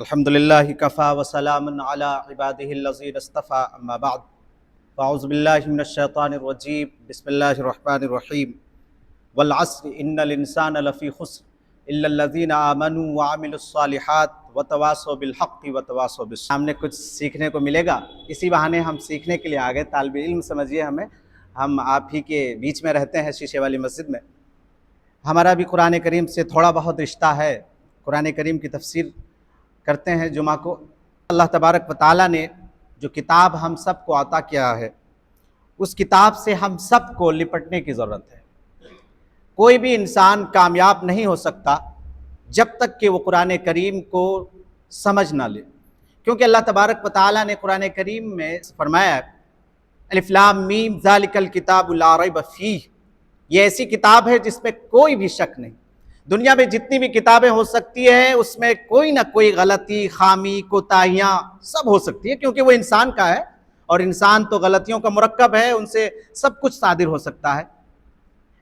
الحمدللہ کفا وسلام علی عبادہ الذین اصطفى اما بعد فاعوذ باللہ من الشیطان الرجیم بسم اللہ الرحمن الرحیم والعصر ان الانسان لفی خسر الا الذین آمنوا وعملوا الصالحات وتواصوا بالحق وتواصوا بالصبر۔ ہم نے کچھ سیکھنے کو ملے گا، اسی بہانے ہم سیکھنے کے لیے آگئے۔ طالب علم سمجھیے ہمیں، ہم آپ ہی کے بیچ میں رہتے ہیں شیشے والی مسجد میں۔ ہمارا بھی قرآن کریم سے تھوڑا بہت رشتہ ہے، قرآن کریم کی تفسیر کرتے ہیں جمعہ کو۔ اللہ تبارک و تعالیٰ نے جو کتاب ہم سب کو عطا کیا ہے، اس کتاب سے ہم سب کو لپٹنے کی ضرورت ہے۔ کوئی بھی انسان کامیاب نہیں ہو سکتا جب تک کہ وہ قرآن کریم کو سمجھ نہ لے، کیونکہ اللہ تبارک و تعالیٰ نے قرآن کریم میں فرمایا ہے الف لام میم ذالک الکتاب لا ریب فیہ، یہ ایسی کتاب ہے جس میں کوئی بھی شک نہیں۔ دنیا میں جتنی بھی کتابیں ہو سکتی ہیں اس میں کوئی نہ کوئی غلطی، خامی، کوتاہیاں سب ہو سکتی ہے، کیونکہ وہ انسان کا ہے اور انسان تو غلطیوں کا مرکب ہے، ان سے سب کچھ صادر ہو سکتا ہے۔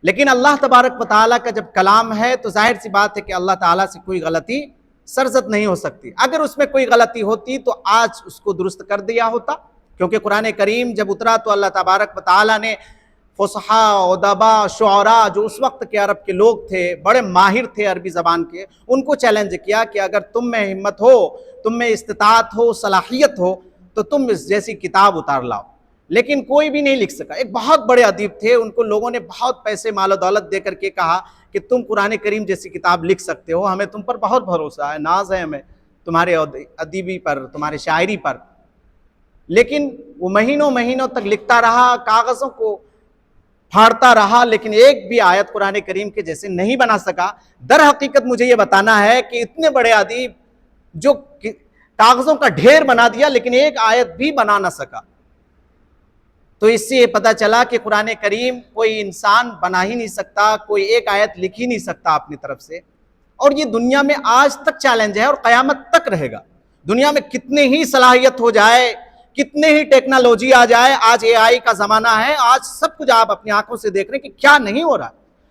لیکن اللہ تبارک و تعالیٰ کا جب کلام ہے تو ظاہر سی بات ہے کہ اللہ تعالیٰ سے کوئی غلطی سرزد نہیں ہو سکتی۔ اگر اس میں کوئی غلطی ہوتی تو آج اس کو درست کر دیا ہوتا، کیونکہ قرآن کریم جب اترا تو اللہ تبارک و تعالیٰ نے فصحاء، ادباء، شعراء، جو اس وقت کے عرب کے لوگ تھے، بڑے ماہر تھے عربی زبان کے، ان کو چیلنج کیا کہ اگر تم میں ہمت ہو، تم میں استطاعت ہو، صلاحیت ہو تو تم اس جیسی کتاب اتار لاؤ۔ لیکن کوئی بھی نہیں لکھ سکا۔ ایک بہت بڑے ادیب تھے، ان کو لوگوں نے بہت پیسے، مال و دولت دے کر کے کہا کہ تم قرآن کریم جیسی کتاب لکھ سکتے ہو، ہمیں تم پر بہت بھروسہ ہے، ناز ہے ہمیں تمہارے ادیبی پر، تمہارے شاعری پر۔ لیکن وہ مہینوں تک لکھتا رہا، کاغذوں کو پھاڑتا رہا، لیکن ایک بھی آیت قرآن کریم کے جیسے نہیں بنا سکا۔ در حقیقت مجھے یہ بتانا ہے کہ اتنے بڑے ادیب جو کاغذوں کا ڈھیر بنا دیا لیکن ایک آیت بھی بنا نہ سکا، تو اس سے یہ پتہ چلا کہ قرآن کریم کوئی انسان بنا ہی نہیں سکتا، کوئی ایک آیت لکھ ہی نہیں سکتا اپنی طرف سے۔ اور یہ دنیا میں آج تک چیلنج ہے اور قیامت تک رہے گا۔ دنیا میں کتنے ہی صلاحیت ہو جائے، کتنے ہی ٹیکنالوجی آ جائے، آج اے آئی کا زمانہ ہے، آج سب کچھ آپ اپنی آنکھوں سے دیکھ رہے ہیں کہ کیا نہیں ہو رہا۔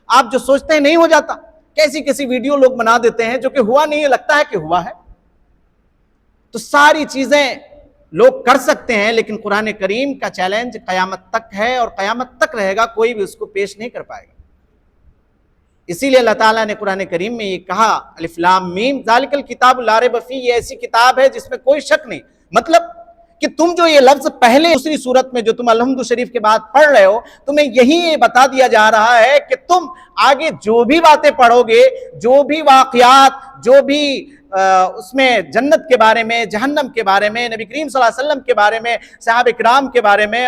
آپ جو سوچتے ہیں نہیں ہو جاتا، کیسی ویڈیو لوگ بنا دیتے ہیں جو کہ ہوا نہیں ہے، لگتا ہے کہ ہوا ہے۔ تو ساری چیزیں لوگ کر سکتے ہیں، لیکن قرآن کریم کا چیلنج قیامت تک ہے اور قیامت تک رہے گا، کوئی بھی اس کو پیش نہیں کر پائے گا۔ اسی لیے اللہ تعالیٰ نے قرآن کریم میں یہ کہا الف لام میم ذالک الکتاب لا ریب فیہ، یہ ایسی کتاب ہے جس میں کوئی شک نہیں۔ مطلب کہ تم جو یہ لفظ پہلے دوسری صورت میں جو تم الحمد شریف کے بعد پڑھ رہے ہو، تمہیں یہی بتا دیا جا رہا ہے کہ تم آگے جو بھی باتیں پڑھو گے، جو بھی واقعات، جو بھی اس میں جنت کے بارے میں، جہنم کے بارے میں، نبی کریم صلی اللہ علیہ وسلم کے بارے میں، صحابہ کرام کے بارے میں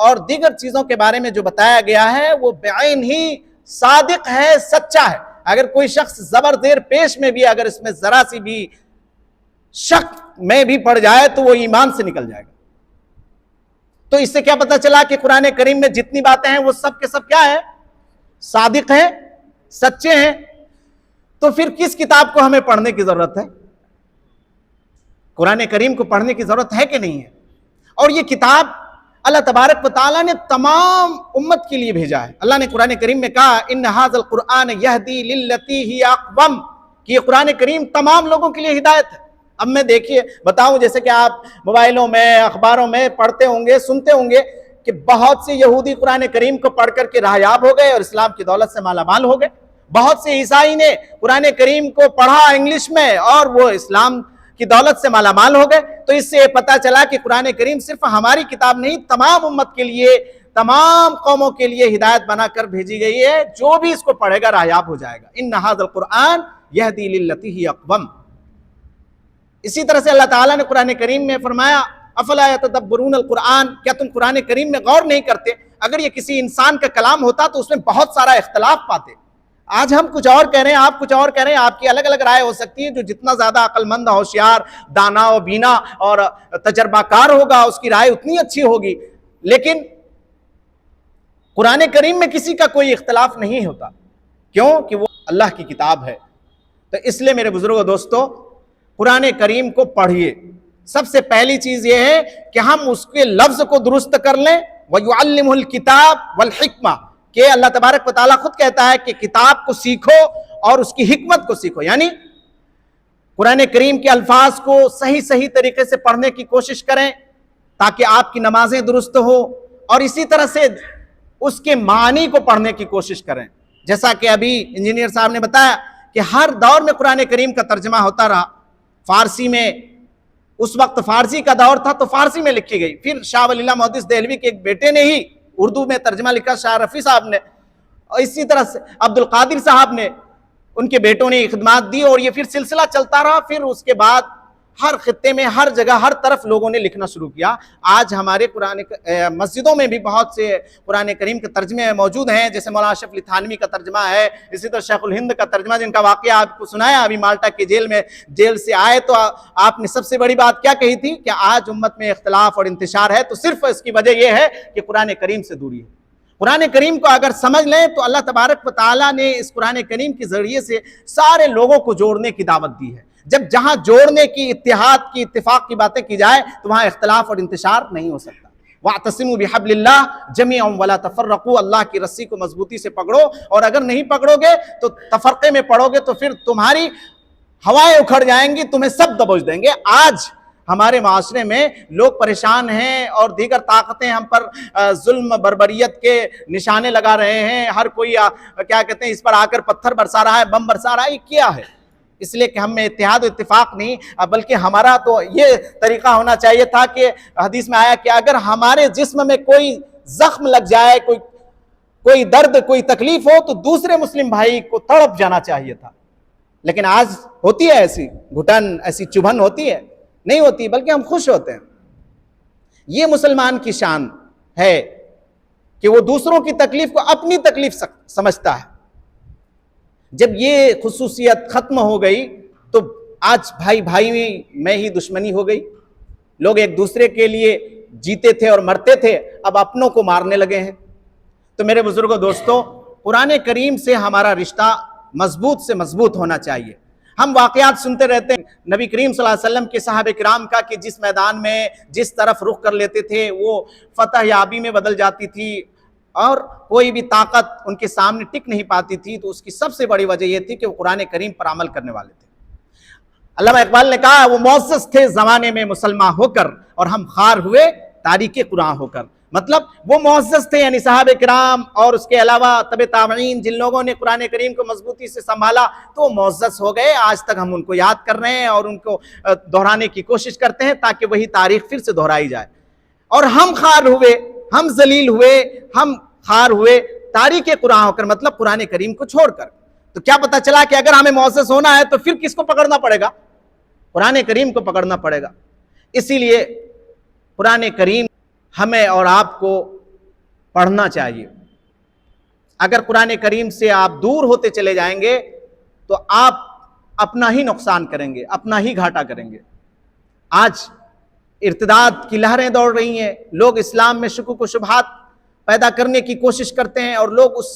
اور دیگر چیزوں کے بارے میں جو بتایا گیا ہے، وہ بعین ہی صادق ہے، سچا ہے۔ اگر کوئی شخص زبر زیر پیش میں بھی اگر اس میں ذرا سی بھی شک میں بھی پڑ جائے تو وہ ایمان سے نکل جائے گا۔ تو اس سے کیا پتہ چلا کہ قرآن کریم میں جتنی باتیں ہیں وہ سب کے سب کیا ہیں؟ صادق ہیں، سچے ہیں۔ تو پھر کس کتاب کو ہمیں پڑھنے کی ضرورت ہے؟ قرآن کریم کو پڑھنے کی ضرورت ہے کہ نہیں ہے؟ اور یہ کتاب اللہ تبارک و تعالیٰ نے تمام امت کے لیے بھیجا ہے۔ اللہ نے قرآن کریم میں کہا ان ھذا القرآن یہدی للتی ہی اقوم، کہ یہ قرآن کریم تمام لوگوں کے لیے ہدایت ہے۔ اب میں دیکھیے بتاؤں، جیسے کہ آپ موبائلوں میں، اخباروں میں پڑھتے ہوں گے، سنتے ہوں گے کہ بہت سے یہودی قرآن کریم کو پڑھ کر کے راہیاب ہو گئے اور اسلام کی دولت سے مالا مال ہو گئے۔ بہت سے عیسائی نے قرآن کریم کو پڑھا انگلش میں اور وہ اسلام کی دولت سے مالا مال ہو گئے۔ تو اس سے یہ پتہ چلا کہ قرآن کریم صرف ہماری کتاب نہیں، تمام امت کے لیے، تمام قوموں کے لیے ہدایت بنا کر بھیجی گئی ہے۔ جو بھی اس کو پڑھے گا راہیاب ہو جائے گا۔ ان ھذا القرآن یہدی للتی ہی اقوم۔ اسی طرح سے اللہ تعالیٰ نے قرآن کریم میں فرمایا افلا یتدبرون القرآن، کیا تم قرآن کریم میں غور نہیں کرتے؟ اگر یہ کسی انسان کا کلام ہوتا تو اس میں بہت سارا اختلاف پاتے۔ آج ہم کچھ اور کہہ رہے ہیں، آپ کچھ اور کہہ رہے ہیں، آپ کی الگ الگ رائے ہو سکتی ہے۔ جو جتنا زیادہ عقل مند، ہوشیار، دانا و بینا اور تجربہ کار ہوگا، اس کی رائے اتنی اچھی ہوگی۔ لیکن قرآن کریم میں کسی کا کوئی اختلاف نہیں ہوتا، کیوں کہ وہ اللہ کی کتاب ہے۔ تو اس لیے میرے بزرگوں، دوستو، قرآن کریم کو پڑھیے۔ سب سے پہلی چیز یہ ہے کہ ہم اس کے لفظ کو درست کر لیں۔ وَيُعَلِّمُ الْكِتَابَ وَالْحِكْمَةَ، کہ اللہ تبارک و تعالیٰ خود کہتا ہے کہ کتاب کو سیکھو اور اس کی حکمت کو سیکھو، یعنی قرآن کریم کے الفاظ کو صحیح طریقے سے پڑھنے کی کوشش کریں تاکہ آپ کی نمازیں درست ہو، اور اسی طرح سے اس کے معنی کو پڑھنے کی کوشش کریں۔ جیسا کہ ابھی انجینئر صاحب نے بتایا کہ ہر دور میں قرآن کریم کا ترجمہ ہوتا رہا، فارسی میں، اس وقت فارسی کا دور تھا تو فارسی میں لکھی گئی، پھر شاہ ولی اللہ محدث دہلوی کے ایک بیٹے نے ہی اردو میں ترجمہ لکھا، شاہ رفیع صاحب نے، اور اسی طرح سے عبد القادر صاحب نے، ان کے بیٹوں نے خدمات دی، اور یہ پھر سلسلہ چلتا رہا۔ پھر اس کے بعد ہر خطے میں، ہر جگہ، ہر طرف لوگوں نے لکھنا شروع کیا۔ آج ہمارے مسجدوں میں بھی بہت سے قرآن کریم کے ترجمے موجود ہیں، جیسے مولانا اشرف علی تھانوی کا ترجمہ ہے، اسی طرح شیخ الہند کا ترجمہ، جن کا واقعہ آپ کو سنایا ابھی مالٹا کی جیل سے آئے تو آپ نے سب سے بڑی بات کیا کہی تھی کہ آج امت میں اختلاف اور انتشار ہے تو صرف اس کی وجہ یہ ہے کہ قرآن کریم سے دوری ہے۔ قرآن کریم کو اگر سمجھ لیں تو اللہ تبارک و تعالیٰ نے اس قرآن کریم کے ذریعے سے سارے لوگوں کو جوڑنے کی دعوت دی ہے۔ جب جہاں جوڑنے کی، اتحاد کی، اتفاق کی باتیں کی جائے تو وہاں اختلاف اور انتشار نہیں ہو سکتا۔ وَاعْتَصِمُوا بِحَبْلِ اللَّهِ جَمِيعًا وَلَا تَفَرَّقُوا، اللہ کی رسی کو مضبوطی سے پکڑو، اور اگر نہیں پکڑو گے تو تفرقے میں پڑو گے تو پھر تمہاری ہوائیں اکھڑ جائیں گی، تمہیں سب دبوچ دیں گے۔ آج ہمارے معاشرے میں لوگ پریشان ہیں اور دیگر طاقتیں ہم پر ظلم بربریت کے نشانے لگا رہے ہیں، ہر کوئی کیا کہتے ہیں اس پر آ کر پتھر برسا رہا ہے، بم برسا رہا ہے۔ یہ کیا ہے؟ اس لیے کہ ہم میں اتحاد و اتفاق نہیں، بلکہ ہمارا تو یہ طریقہ ہونا چاہیے تھا کہ حدیث میں آیا کہ اگر ہمارے جسم میں کوئی زخم لگ جائے، کوئی درد، کوئی تکلیف ہو تو دوسرے مسلم بھائی کو تڑپ جانا چاہیے تھا۔ لیکن آج ہوتی ہے ایسی گھٹن، ایسی چبھن ہوتی ہے؟ نہیں ہوتی، بلکہ ہم خوش ہوتے ہیں۔ یہ مسلمان کی شان ہے کہ وہ دوسروں کی تکلیف کو اپنی تکلیف سمجھتا ہے۔ جب یہ خصوصیت ختم ہو گئی تو آج بھائی میں ہی دشمنی ہو گئی۔ لوگ ایک دوسرے کے لیے جیتے تھے اور مرتے تھے، اب اپنوں کو مارنے لگے ہیں۔ تو میرے بزرگوں، دوستوں، قرآن کریم سے ہمارا رشتہ مضبوط سے مضبوط ہونا چاہیے۔ ہم واقعات سنتے رہتے ہیں نبی کریم صلی اللہ علیہ وسلم کے صحابہ کرام کا کہ جس میدان میں جس طرف رخ کر لیتے تھے وہ فتح یابی میں بدل جاتی تھی، اور کوئی بھی طاقت ان کے سامنے ٹک نہیں پاتی تھی۔ تو اس کی سب سے بڑی وجہ یہ تھی کہ وہ قرآن کریم پر عمل کرنے والے تھے۔ علامہ اقبال نے کہا وہ معزز تھے زمانے میں مسلمان ہو کر، اور ہم خوار ہوئے تاریک قرآن ہو کر۔ مطلب وہ معزز تھے، یعنی صحابہ کرام اور اس کے علاوہ تبع تابعین، جن لوگوں نے قرآن کریم کو مضبوطی سے سنبھالا تو وہ معزز ہو گئے۔ آج تک ہم ان کو یاد کر رہے ہیں اور ان کو دہرانے کی کوشش کرتے ہیں تاکہ وہی تاریخ پھر سے دہرائی جائے۔ اور ہم خوار ہوئے، ہم ذلیل ہوئے، ہم خوار ہوئے تاریک قرآن ہو کر، مطلب قرآن کریم کو چھوڑ کر۔ تو کیا پتہ چلا کہ اگر ہمیں معزز ہونا ہے تو پھر کس کو پکڑنا پڑے گا؟ قرآن کریم کو پکڑنا پڑے گا۔ اسی لیے قرآن کریم ہمیں اور آپ کو پڑھنا چاہیے۔ اگر قرآن کریم سے آپ دور ہوتے چلے جائیں گے تو آپ اپنا ہی نقصان کریں گے، اپنا ہی گھاٹا کریں گے۔ آج ارتداد کی لہریں دوڑ رہی ہیں، لوگ اسلام میں شکوک و شبہات پیدا کرنے کی کوشش کرتے ہیں، اور لوگ اس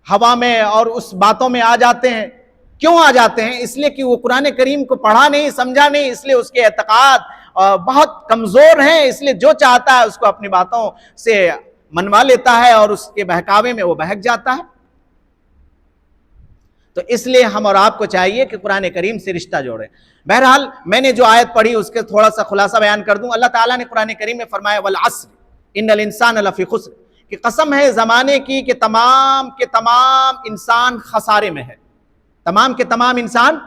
ہوا میں اور اس باتوں میں آ جاتے ہیں۔ کیوں آ جاتے ہیں؟ اس لیے کہ وہ قرآن کریم کو پڑھا نہیں، سمجھا نہیں، اس لیے اس کے اعتقاد بہت کمزور ہیں، اس لیے جو چاہتا ہے اس کو اپنی باتوں سے منوا لیتا ہے اور اس کے بہکاوے میں وہ بہک جاتا ہے۔ تو اس لیے ہم اور آپ کو چاہیے کہ قرآن کریم سے رشتہ جوڑیں۔ بہرحال میں نے جو آیت پڑھی اس کے تھوڑا سا خلاصہ بیان کر دوں۔ اللہ تعالیٰ نے قرآن کریم میں فرمایا والعصر ان الانسان لفی خسر، کہ قسم ہے زمانے کی کہ تمام کے تمام انسان خسارے میں ہے، تمام کے تمام انسان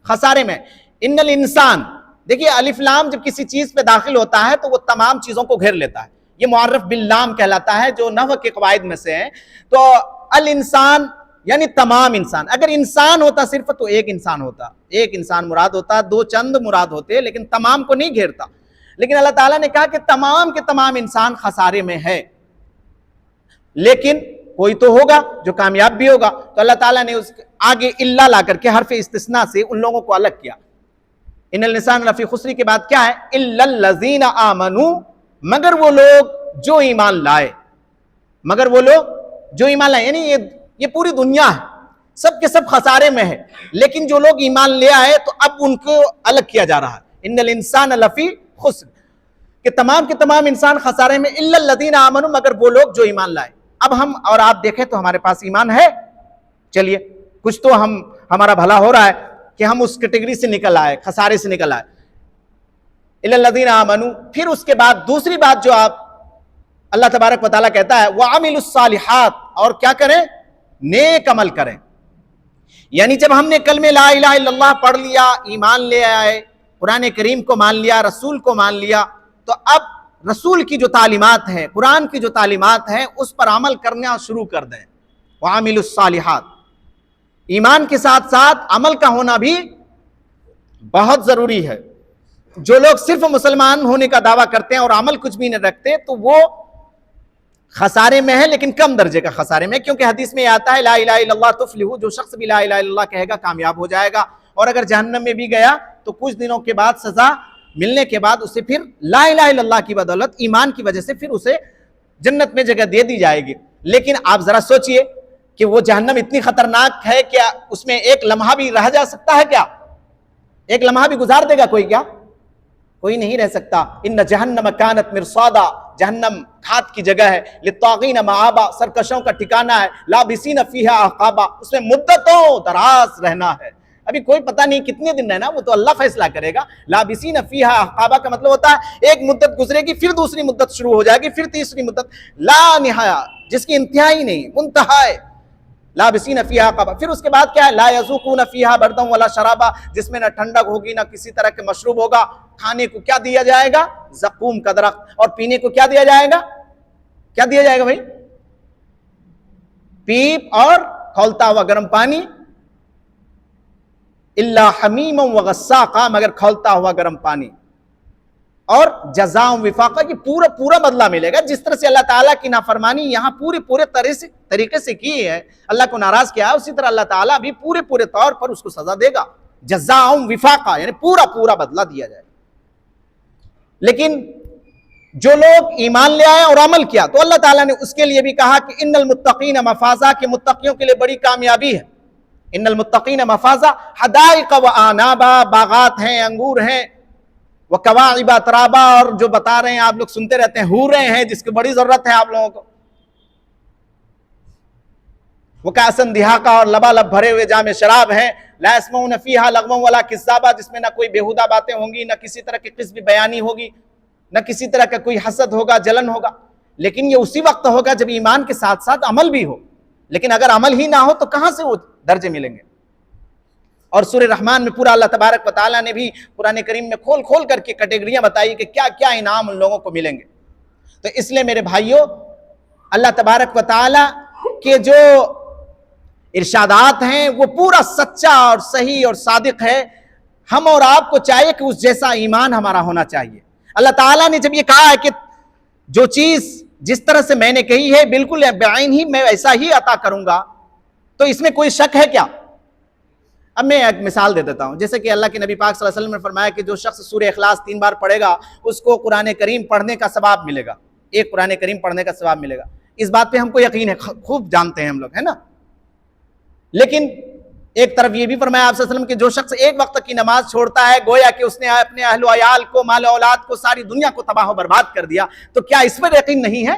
خسارے میں۔ ان الانسان، دیکھیے الف لام جب کسی چیز پہ داخل ہوتا ہے تو وہ تمام چیزوں کو گھیر لیتا ہے، یہ معرف باللام کہلاتا ہے جو نحو کے قواعد میں سے ہے۔ تو الانسان یعنی تمام انسان، اگر انسان ہوتا صرف تو ایک انسان ہوتا، ایک انسان مراد ہوتا، دو چند مراد ہوتے، لیکن تمام کو نہیں گھیرتا۔ لیکن اللہ تعالیٰ نے کہا کہ تمام کے تمام انسان خسارے میں ہے، لیکن کوئی تو ہوگا جو کامیاب بھی ہوگا۔ تو اللہ تعالیٰ نے اس آگے الا لا کر کے حرف استثناء سے ان لوگوں کو الگ کیا۔ ان الانسان لفی خسر کے بعد کیا ہے؟ الا الذین آمنوا، مگر وہ لوگ جو ایمان لائے، مگر وہ لوگ جو ایمان لائے، یعنی یہ پوری دنیا ہے، سب کے سب خسارے میں ہے، لیکن جو لوگ ایمان لے آئے تو اب ان کو الگ کیا جا رہا ہے۔ ان الانسان لفی خسر، کہ تمام کے تمام انسان خسارے میں، الا الذین آمنوا، مگر وہ لوگ جو ایمان لائے۔ اب ہم اور آپ دیکھیں تو ہمارے پاس ایمان ہے، چلیے کچھ تو ہمارا بھلا ہو رہا ہے، کہ ہم اس کیٹیگری سے نکل آئے، خسارے سے نکل آئے. الا الذین آمنوا، پھر اس کے بعد دوسری بات جو آپ اللہ تبارک و تعالیٰ کہتا ہے وعملوا الصالحات، اور کیا کریں؟ نیک عمل کریں. یعنی جب ہم نے کلمہ لا الہ الا اللہ پڑھ لیا، ایمان لے آئے، قرآن کریم کو مان لیا، رسول کو مان لیا، تو اب رسول کی جو تعلیمات ہیں، قرآن کی جو تعلیمات ہیں، اس پر عمل کرنا شروع کر دیں. وعملوا الصالحات، ایمان کے ساتھ ساتھ عمل کا ہونا بھی بہت ضروری ہے. جو لوگ صرف مسلمان ہونے کا دعویٰ کرتے ہیں اور عمل کچھ بھی نہیں رکھتے تو وہ خسارے میں ہے، لیکن کم درجے کا خسارے میں، کیونکہ حدیث میں آتا ہے لا الہ الا اللہ تفلح، جو شخص بھی لا الہ الا اللہ کہے گا کامیاب ہو جائے گا، اور اگر جہنم میں بھی گیا تو کچھ دنوں کے بعد سزا ملنے کے بعد اسے پھر لا الہ الا اللہ کی بدولت ایمان کی وجہ سے پھر اسے جنت میں جگہ دے دی جائے گی. لیکن آپ ذرا سوچئے کہ وہ جہنم اتنی خطرناک ہے کہ اس میں ایک لمحہ بھی رہ جا سکتا ہے کیا؟ ایک لمحہ بھی گزار دے گا کوئی کیا؟ کوئی نہیں رہ سکتا. ان جہنم کانت مرصادا، جہنم کھات کی جگہ ہے، للطاغین مآبا، سرکشوں کا ٹھکانہ ہے، لابسین فیہا احقابا، اس میں مدتوں دراز رہنا ہے. ابھی کوئی پتہ نہیں کتنے دن رہنا، وہ تو اللہ فیصلہ کرے گا. لابسین فیہا احقابا کا مطلب ہوتا ہے ایک مدت گزرے گی، پھر دوسری مدت شروع ہو جائے گی، پھر تیسری مدت، لا نہایا، جس کی انتہا ہی نہیں، منتہا ہے. لابسین فیہا احقابا، پھر اس کے بعد کیا ہے؟ لا یذوقون فیہا بردا ولا شرابا، جس میں نہ ٹھنڈک ہوگی نہ کسی طرح کے مشروب ہوگا. کھانے کو کیا دیا جائے گا؟ زقوم کا درخت. اور پینے کو کیا دیا جائے گا؟ کیا دیا جائے گا بھائی؟ پیپ اور کھولتا ہوا گرم پانی. الا حمیما وغساقا، مگر کھولتا ہوا گرم پانی. اور جزاء وفاقا، یہ پورا بدلہ ملے گا. جس طرح سے اللہ تعالیٰ کی نافرمانی یہاں پورے طریقے سے کی ہے، اللہ کو ناراض کیا ہے، اسی طرح اللہ تعالیٰ بھی پورے طور پر اس کو سزا دے گا. جزاء وفاقا، یعنی پورا بدلہ دیا جائے گا. لیکن جو لوگ ایمان لے آئے اور عمل کیا تو اللہ تعالیٰ نے اس کے لیے بھی کہا کہ ان المتقین مفازا، کہ متقیوں کے لیے بڑی کامیابی ہے. ان المتقین مفازا حدائق و آنابا، باغات ہیں، انگور ہیں، وکواعب اترابا، اور جو بتا رہے ہیں آپ لوگ سنتے رہتے ہیں، حوریں ہیں جس کی بڑی ضرورت ہے آپ لوگوں کو. وکاسن دہاقا، اور لبالب بھرے ہوئے جام شراب ہیں. لا يسمعون فیہا لغوا ولا کذابا، جس میں نہ کوئی بیہودہ باتیں ہوں گی، نہ کسی طرح کی قذف بیانی ہوگی، نہ کسی طرح کا کوئی حسد ہوگا، جلن ہوگا. لیکن یہ اسی وقت ہوگا جب ایمان کے ساتھ ساتھ عمل بھی ہو. لیکن اگر عمل ہی نہ ہو تو کہاں سے وہ درجے ملیں گے؟ اور سورہ رحمان میں پورا اللہ تبارک و تعالیٰ نے بھی قرآن کریم میں کھول کر کے کیٹیگریاں بتائی کہ کیا کیا انعام ان لوگوں کو ملیں گے. تو اس لیے میرے بھائیوں، اللہ تبارک و تعالیٰ کے جو ارشادات ہیں وہ پورا سچا اور صحیح اور صادق ہے. ہم اور آپ کو چاہیے کہ اس جیسا ایمان ہمارا ہونا چاہیے. اللہ تعالیٰ نے جب یہ کہا ہے کہ جو چیز جس طرح سے میں نے کہی ہے بالکل بعین ہی میں ایسا ہی عطا کروں گا، تو اس میں کوئی شک ہے کیا؟ اب میں ایک مثال دے دیتا ہوں. جیسے کہ اللہ کے نبی پاک صلی اللہ علیہ وسلم نے فرمایا کہ جو شخص سورہ اخلاص 3 بار پڑھے گا اس کو قرآن کریم پڑھنے کا ثواب ملے گا، ایک قرآن کریم پڑھنے کا ثواب ملے گا. اس بات پہ ہم کو یقین ہے، خوب جانتے ہیں ہم لوگ، ہے نا. لیکن ایک طرف یہ بھی فرمایا آپ صلی اللہ علیہ وسلم کہ جو شخص ایک وقت کی نماز چھوڑتا ہے گویا کہ اس نے اپنے اہل و عیال کو، مال و اولاد کو، ساری دنیا کو تباہ و برباد کر دیا. تو کیا اس پر یقین نہیں ہے؟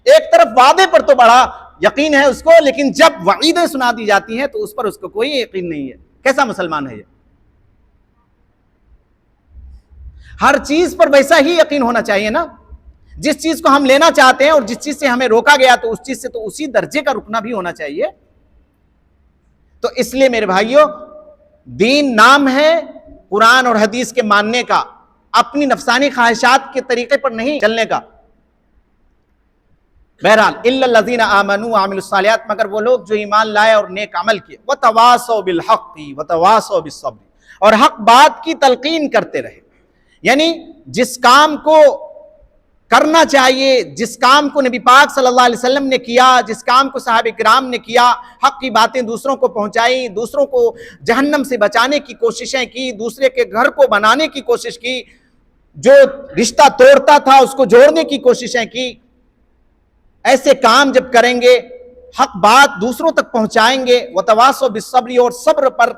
ایک طرف وعدے پر تو بڑا یقین ہے اس کو، لیکن جب وعیدیں سنا دی جاتی ہیں تو اس پر اس کو کوئی یقین نہیں ہے. کیسا مسلمان ہے یہ؟ ہر چیز پر ویسا ہی یقین ہونا چاہیے نا. جس چیز کو ہم لینا چاہتے ہیں اور جس چیز سے ہمیں روکا گیا تو اس چیز سے تو اسی درجے کا رکنا بھی ہونا چاہیے. تو اس لیے میرے بھائیوں، دین نام ہے قرآن اور حدیث کے ماننے کا، اپنی نفسانی خواہشات کے طریقے پر نہیں چلنے کا. بہرحال الا الذین آمنوا وعملوا الصالحات، مگر وہ لوگ جو ایمان لائے اور نیک عمل کیے. وتواصوا بالحق وتواصوا بالصبر، اور حق بات کی تلقین کرتے رہے. یعنی جس کام کو کرنا چاہیے، جس کام کو نبی پاک صلی اللہ علیہ وسلم نے کیا، جس کام کو صحابہ کرام نے کیا، حق کی باتیں دوسروں کو پہنچائی، دوسروں کو جہنم سے بچانے کی کوششیں کی، دوسرے کے گھر کو بنانے کی کوشش کی، جو رشتہ توڑتا تھا اس کو جوڑنے کی کوششیں کی. ایسے کام جب کریں گے، حق بات دوسروں تک پہنچائیں گے، وتواصوا بالصبر، اور صبر پر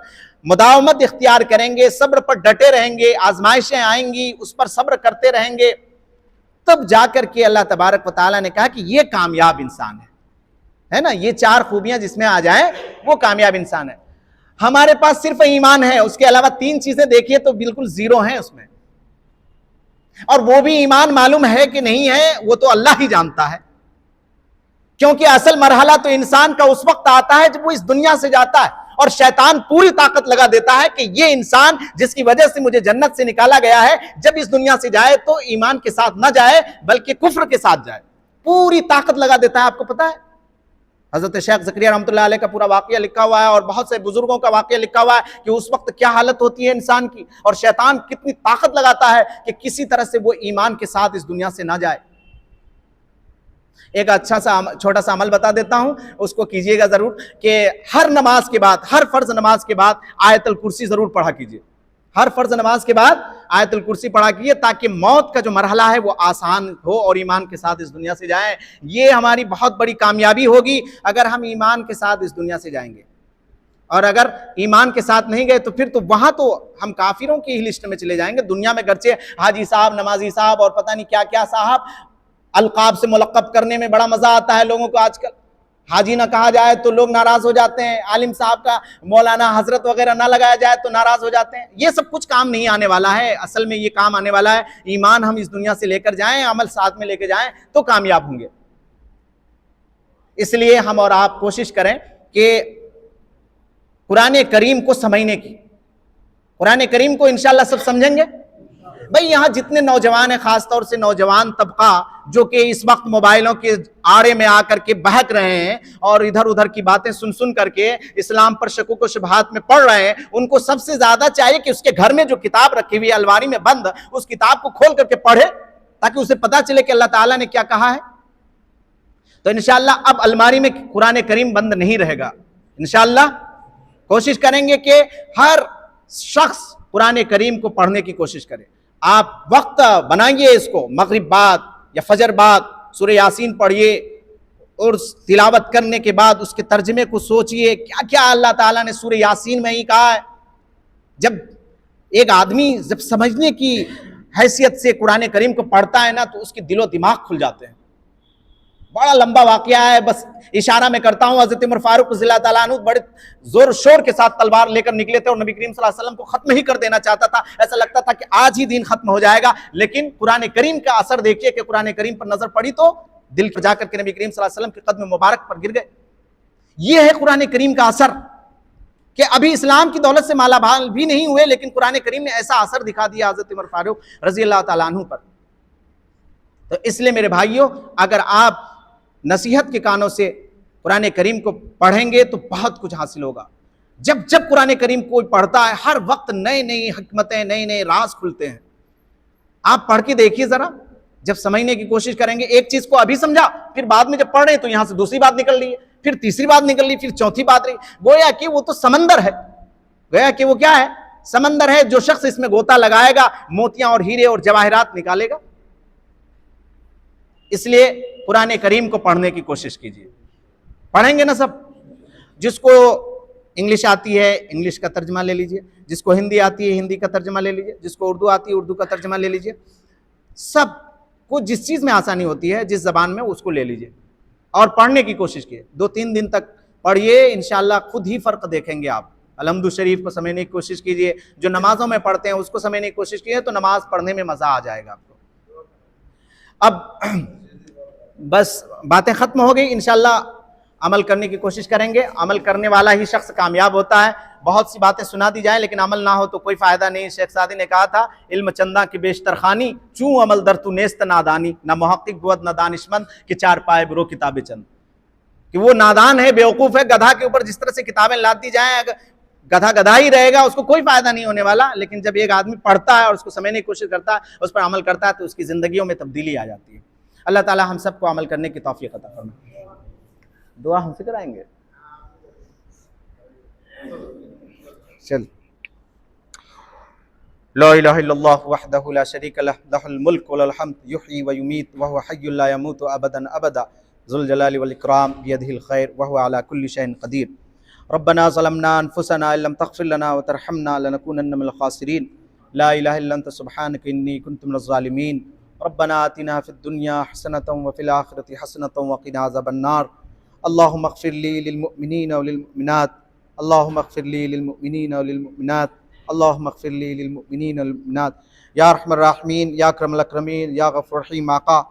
مداومت اختیار کریں گے، صبر پر ڈٹے رہیں گے. آزمائشیں آئیں گی، اس پر صبر کرتے رہیں گے، تب جا کر کے اللہ تبارک و تعالیٰ نے کہا کہ یہ کامیاب انسان ہے نا. یہ 4 خوبیاں جس میں آ جائیں وہ کامیاب انسان ہے. ہمارے پاس صرف ایمان ہے، اس کے علاوہ 3 چیزیں دیکھیے تو بالکل زیرو ہیں اس میں، اور وہ بھی ایمان معلوم ہے کہ نہیں ہے وہ تو اللہ ہی جانتا ہے، کیونکہ اصل مرحلہ تو انسان کا اس وقت آتا ہے جب وہ اس دنیا سے جاتا ہے، اور شیطان پوری طاقت لگا دیتا ہے کہ یہ انسان جس کی وجہ سے مجھے جنت سے نکالا گیا ہے، جب اس دنیا سے جائے تو ایمان کے ساتھ نہ جائے بلکہ کفر کے ساتھ جائے، پوری طاقت لگا دیتا ہے۔ آپ کو پتا ہے حضرت شیخ زکریا رحمۃ اللہ علیہ کا پورا واقعہ لکھا ہوا ہے، اور بہت سے بزرگوں کا واقعہ لکھا ہوا ہے کہ اس وقت کیا حالت ہوتی ہے انسان کی، اور شیطان کتنی طاقت لگاتا ہے کہ کسی طرح سے وہ ایمان کے ساتھ اس دنیا سے نہ جائے۔ ایک اچھا سا چھوٹا سا عمل بتا دیتا ہوں، اس کو کیجئے گا ضرور، کہ ہر نماز کے بعد، ہر فرض نماز کے بعد آیت الکرسی ضرور پڑھا کیجئے، ہر فرض نماز کے بعد آیت الکرسی پڑھا کیجئے، تاکہ موت کا جو مرحلہ ہے وہ آسان ہو اور ایمان کے ساتھ اس دنیا سے جائیں۔ یہ ہماری بہت بڑی کامیابی ہوگی اگر ہم ایمان کے ساتھ اس دنیا سے جائیں گے، اور اگر ایمان کے ساتھ نہیں گئے تو پھر تو وہاں تو ہم کافروں کی ہی لسٹ میں چلے جائیں گے۔ دنیا میں گرچہ حاجی صاحب، نمازی صاحب اور پتہ نہیں کیا کیا صاحب، القاب سے ملقب کرنے میں بڑا مزہ آتا ہے لوگوں کو، آج کل حاجی نہ کہا جائے تو لوگ ناراض ہو جاتے ہیں، عالم صاحب کا مولانا حضرت وغیرہ نہ لگایا جائے تو ناراض ہو جاتے ہیں۔ یہ سب کچھ کام نہیں آنے والا ہے، اصل میں یہ کام آنے والا ہے ایمان ہم اس دنیا سے لے کر جائیں، عمل ساتھ میں لے کے جائیں تو کامیاب ہوں گے۔ اس لیے ہم اور آپ کوشش کریں کہ قرآن کریم کو سمجھنے کی، قرآن کریم کو انشاءاللہ سب سمجھیں گے۔ بھئی یہاں جتنے نوجوان ہیں، خاص طور سے نوجوان طبقہ جو کہ اس وقت موبائلوں کے آڑے میں آ کر کے بہک رہے ہیں اور ادھر ادھر کی باتیں سن کر کے اسلام پر شکوک و شبہات میں پڑھ رہے ہیں، ان کو سب سے زیادہ چاہیے کہ اس کے گھر میں جو کتاب رکھی ہوئی ہے الماری میں بند، اس کتاب کو کھول کر کے پڑھے، تاکہ اسے پتا چلے کہ اللہ تعالیٰ نے کیا کہا ہے۔ تو انشاءاللہ اب الماری میں قرآن کریم بند نہیں رہے گا، انشاءاللہ کوشش کریں گے کہ ہر شخص قرآن کریم کو پڑھنے کی کوشش کرے۔ آپ وقت بنائیے اس کو، مغرب بعد یا فجر بعد سورہ یاسین پڑھیے، اور تلاوت کرنے کے بعد اس کے ترجمے کو سوچئے، کیا کیا اللہ تعالیٰ نے سورہ یاسین میں ہی کہا ہے۔ جب ایک آدمی جب سمجھنے کی حیثیت سے قرآن کریم کو پڑھتا ہے نا تو اس کے دل و دماغ کھل جاتے ہیں۔ بڑا لمبا واقعہ ہے، بس اشارہ میں کرتا ہوں۔ حضرت عمر فاروق رضی اللہ تعالیٰ عنہ بڑے زور شور کے ساتھ تلوار لے کر نکلے تھے اور نبی کریم صلی اللہ علیہ وسلم کو ختم ہی کر دینا چاہتا تھا، ایسا لگتا تھا کہ آج ہی دین ختم ہو جائے گا، لیکن قرآن کریم کا اثر دیکھیے کہ قرآن کریم پر نظر پڑی تو دل پر جا کر کے نبی کریم صلی اللہ علیہ وسلم کے قدم مبارک پر گر گئے۔ یہ ہے قرآن کریم کا اثر، کہ ابھی اسلام کی دولت سے مالا مال بھی نہیں ہوئے لیکن قرآن کریم نے ایسا اثر دکھا دیا حضرت عمر فاروق رضی اللہ تعالیٰ عنہ پر۔ تو اس لیے میرے بھائیوں، اگر آپ نصیحت کے کانوں سے قرآن کریم کو پڑھیں گے تو بہت کچھ حاصل ہوگا۔ جب جب قرآن کریم کوئی پڑھتا ہے ہر وقت نئے نئی حکمتیں، نئے نئے راز کھلتے ہیں۔ آپ پڑھ کے دیکھیے ذرا، جب سمجھنے کی کوشش کریں گے، ایک چیز کو ابھی سمجھا، پھر بعد میں جب پڑھ رہے ہیں تو یہاں سے دوسری بات نکل رہی ہے، پھر تیسری بات نکل رہی، پھر چوتھی بات رہی، گویا کہ وہ تو سمندر ہے، گویا کہ وہ کیا ہے، سمندر ہے۔ جو شخص اس میں غوطہ لگائے گا موتیاں اور ہیرے اور جواہرات نکالے گا۔ اس لیے قرآن کریم کو پڑھنے کی کوشش کیجیے۔ پڑھیں گے نا سب؟ جس کو انگلش آتی ہے انگلش کا ترجمہ لے لیجئے، جس کو ہندی آتی ہے ہندی کا ترجمہ لے لیجئے، جس کو اردو آتی ہے اردو کا ترجمہ لے لیجئے۔ سب کو جس چیز میں آسانی ہوتی ہے، جس زبان میں، اس کو لے لیجئے اور پڑھنے کی کوشش کیے۔ 2-3 دن تک پڑھیے، انشاءاللہ خود ہی فرق دیکھیں گے آپ۔ الحمد شریف کو سمجھنے کی کوشش کیجیے، جو نمازوں میں پڑھتے ہیں اس کو سمجھنے کی کوشش کیجیے، تو نماز پڑھنے میں مزہ آ جائے گا آپ کو۔ اب بس باتیں ختم ہو گئی، انشاءاللہ عمل کرنے کی کوشش کریں گے۔ عمل کرنے والا ہی شخص کامیاب ہوتا ہے۔ بہت سی باتیں سنا دی جائیں لیکن عمل نہ ہو تو کوئی فائدہ نہیں۔ شیخ سعدی نے کہا تھا، علم چندہ کی بیشتر خانی، چوں عمل در تو نیست نادانی، نہ محقق بود نہ دانشمند کہ چار پائے برو کتاب چند۔ کہ وہ نادان ہے، بیوقوف ہے، گدھا کے اوپر جس طرح سے کتابیں لاد دی جائیں، اگر گدھا گدھا ہی رہے گا اس کو کوئی فائدہ نہیں ہونے والا۔ لیکن جب ایک آدمی پڑھتا ہے اور اس کو سمجھنے کی کوشش کرتا ہے، اس پر عمل کرتا ہے، تو اس کی زندگیوں میں تبدیلی آ جاتی ہے۔ اللہ تعالی ہم سب کو عمل کرنے کی توفیق عطا فرمائے۔ دعا ہم سے کرائیں گے؟ چل لا الہ الا اللہ وحدہ لا شریک لہ، لہ الملک ولہ الحمد، یحیی و یمیت وہو حی لا یموت ابدا ابدا، ذو الجلال والاکرام، بیدہ الخیر وہو علی کل شیء قدیر۔ ربنا ظلمنا انفسنا ان لم تغفر لنا وترحمنا لنکونن من الخاسرین، لا الہ الا انت سبحانک انی کنت من الظالمین۔ ربنا آتنا فی الدنیا حسنۃ وفی الآخرۃ حسنۃ وقنا عذاب النار۔ اللہم اغفر لی للمؤمنین والمؤمنات اللهم اغفر لي للمؤمنين والمؤمنات اللهم اغفر لي للمؤمنين والمؤمنات یا ارحم الراحمین یا اکرم الاکرمین یا غفور رحیم آقا،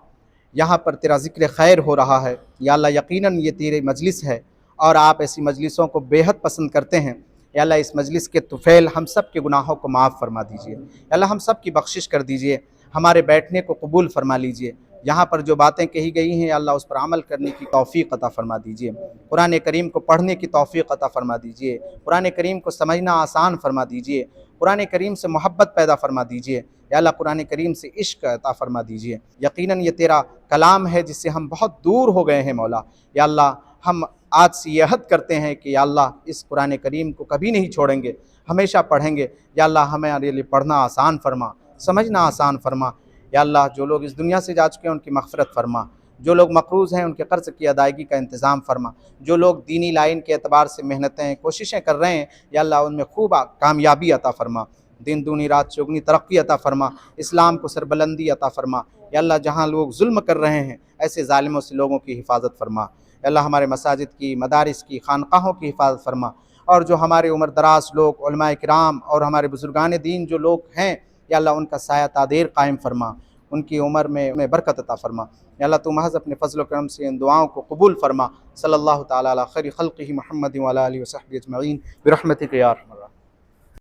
یہاں پر تیرا ذکر خیر ہو رہا ہے یا اللہ، یقیناً یہ تیری مجلس ہے اور آپ ایسی مجلسوں کو بے حد پسند کرتے ہیں۔ یا اللہ اس مجلس کے طفیل ہم سب کے گناہوں کو معاف فرما دیجئے، یا اللہ ہم سب کی بخشش کر دیجئے، ہمارے بیٹھنے کو قبول فرما لیجئے، یہاں پر جو باتیں کہی گئی ہیں یا اللہ اس پر عمل کرنے کی توفیق عطا فرما دیجئے، قرآن کریم کو پڑھنے کی توفیق عطا فرما دیجئے، قرآن کریم کو سمجھنا آسان فرما دیجئے، قرآن کریم سے محبت پیدا فرما دیجئے، یا اللہ قرآن کریم سے عشق عطا فرما دیجئے۔ یقیناً یہ تیرا کلام ہے جس سے ہم بہت دور ہو گئے ہیں مولا، یا اللہ ہم آج سے یہ عہد کرتے ہیں کہ یا اللہ اس قرآن کریم کو کبھی نہیں چھوڑیں گے، ہمیشہ پڑھیں گے۔ یا اللہ ہمارے لیے پڑھنا آسان فرما، سمجھنا آسان فرما۔ یا اللہ جو لوگ اس دنیا سے جا چکے ہیں ان کی مغفرت فرما، جو لوگ مقروض ہیں ان کے قرض کی ادائیگی کا انتظام فرما، جو لوگ دینی لائن کے اعتبار سے محنتیں کوششیں کر رہے ہیں یا اللہ ان میں خوب کامیابی عطا فرما، دن دونی رات چوگنی ترقی عطا فرما، اسلام کو سربلندی عطا فرما۔ یا اللہ جہاں لوگ ظلم کر رہے ہیں ایسے ظالموں سے لوگوں کی حفاظت فرما۔ یا اللہ ہمارے مساجد کی، مدارس کی، خانقاہوں کی حفاظت فرما، اور جو ہمارے عمر دراز لوگ، علماء کرام اور ہمارے بزرگان دین جو لوگ ہیں یا اللہ ان کا سایہ تادیر قائم فرما، ان کی عمر میں برکت عطا فرما۔ یا اللہ تو محض اپنے فضل و کرم سے ان دعاؤں کو قبول فرما۔ صلی اللہ تعالی علی خیر خلقہ محمد وعلی آلہ وصحبہ اجمعین برحمتک یا ارحم الراحمین۔